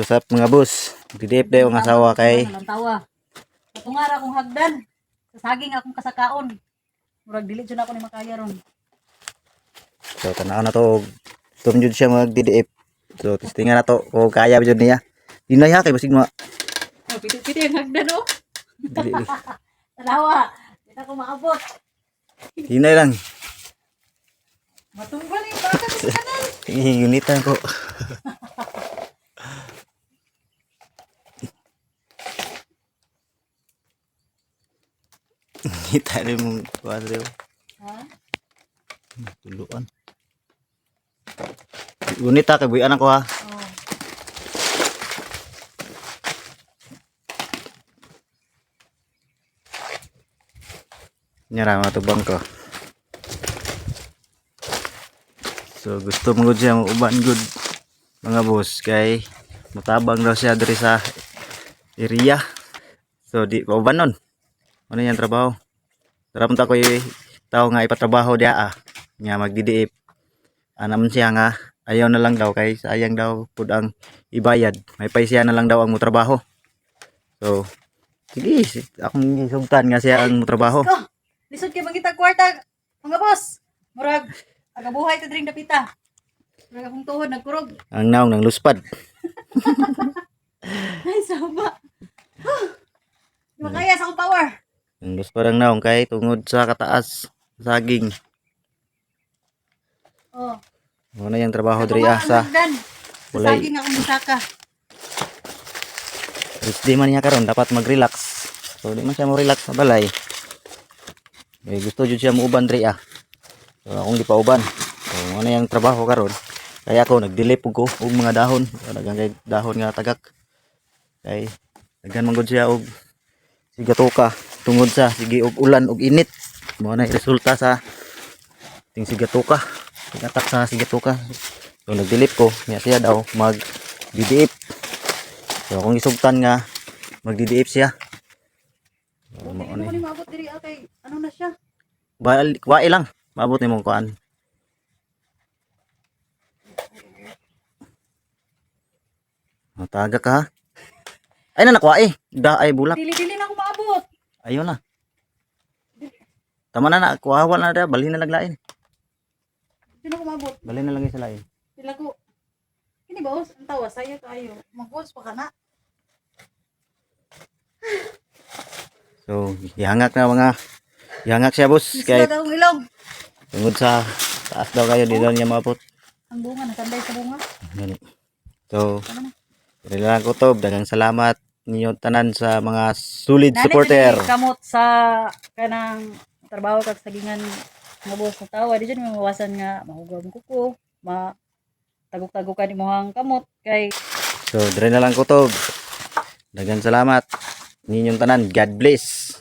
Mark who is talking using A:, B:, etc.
A: Usap mga boss, didip dayo ang asawa kay
B: tawa. Katungar akong hagdan. Sa saging akong kasakaon. Murag dili jud ako ni makaya ron.
A: so tanaw na to tumjud siya magdidiip. So testingan na to kung kaya jud niya. Dinay ha kay basig ma
B: Oh, piti-piti ang hagdan oh.
A: dili.
B: Tanawa. Di na ko maabot.
A: Dinay lang.
B: Matunggal yung baka sa kanan.
A: Unitan ko. Kita rin mong kuwan rin.
B: Ha?
A: Tuluan. Unit ha, kabuyan ako ha.
B: Oh.
A: Nyara matubang ko. So gusto mo gud siya uban good mga boss kay mutabang daw siya diri sa area. So di ko uban nun. Ano yan trabaho? Tara punta ko tao nga ipatrabaho dia nga magdidiip. Anam siya nga ayaw na lang daw kay sayang daw pud ang ibayad. May paisiya na lang daw ang mutrabaho. So sige, akong gisugtan nga siya ang mutrabaho.
B: Ko. Lisod kay mangita kwarta. Mga boss. Murag agabuhay ta dring dapita. Murag akong tuhod nagkurog.
A: Ang naong ng luspad.
B: Ay sama. Di makaya sa akong power.
A: Ang luspad ang naong kay tungod sa kataas saging.
B: Oh.
A: Ano yung trabaho diri sa
B: Sa
A: walay-
B: saging akong bisaka.
A: di man niya karon dapat mag-relax. So di man siya mo relax sa balay. Eh, gusto jud siya mo uban diri So akong di pa uban. So ano yung trabaho karon? Kaya ako nagdilip ko og mga dahon. Dagang kay dahon nga tagak. Kay daghan man gud siya og sigatoka tungod sa sige og ulan og init. Mao na resulta sa ting sigatoka. Tingatak sa sigatoka. So nagdilip ko niya siya daw magdidiip. So akong isugtan nga magdidiip siya. So,
B: Hindi
A: mao
B: mo
A: ni.
B: ni maabot diri kay ano na siya.
A: Wae lang. Maabot ni mong kuan. Tagak ka ha. Ay na nakuha Da ay bulak.
B: Dili-dili na ako maabot.
A: Ayun na. Tama na kuhawa na da. Balhin na naglain.
B: Dili na ako maabot.
A: Balhin na lang sa lain.
B: Sila ko. Kini ba ang tawa saya kayo. Mag-boss pa kana.
A: So, ihangak na mga ihangak siya boss.
B: Sila
A: Kay
B: daw ilong.
A: tungod sa taas daw kayo. Di daw niya maabot.
B: Ang bunga nakanday sa bunga.
A: Gani. So, kailangan ko to. Dagang salamat ninyo tanan sa mga solid supporter.
B: Nani kamot sa kanang trabaho kag sagingan mga boss na tawa. Di dyan may mawasan nga mahugab ang kuko. Tagok-tagokan imong kamot kay
A: So, dire na lang ko to. Dagang salamat ninyong tanan. God bless.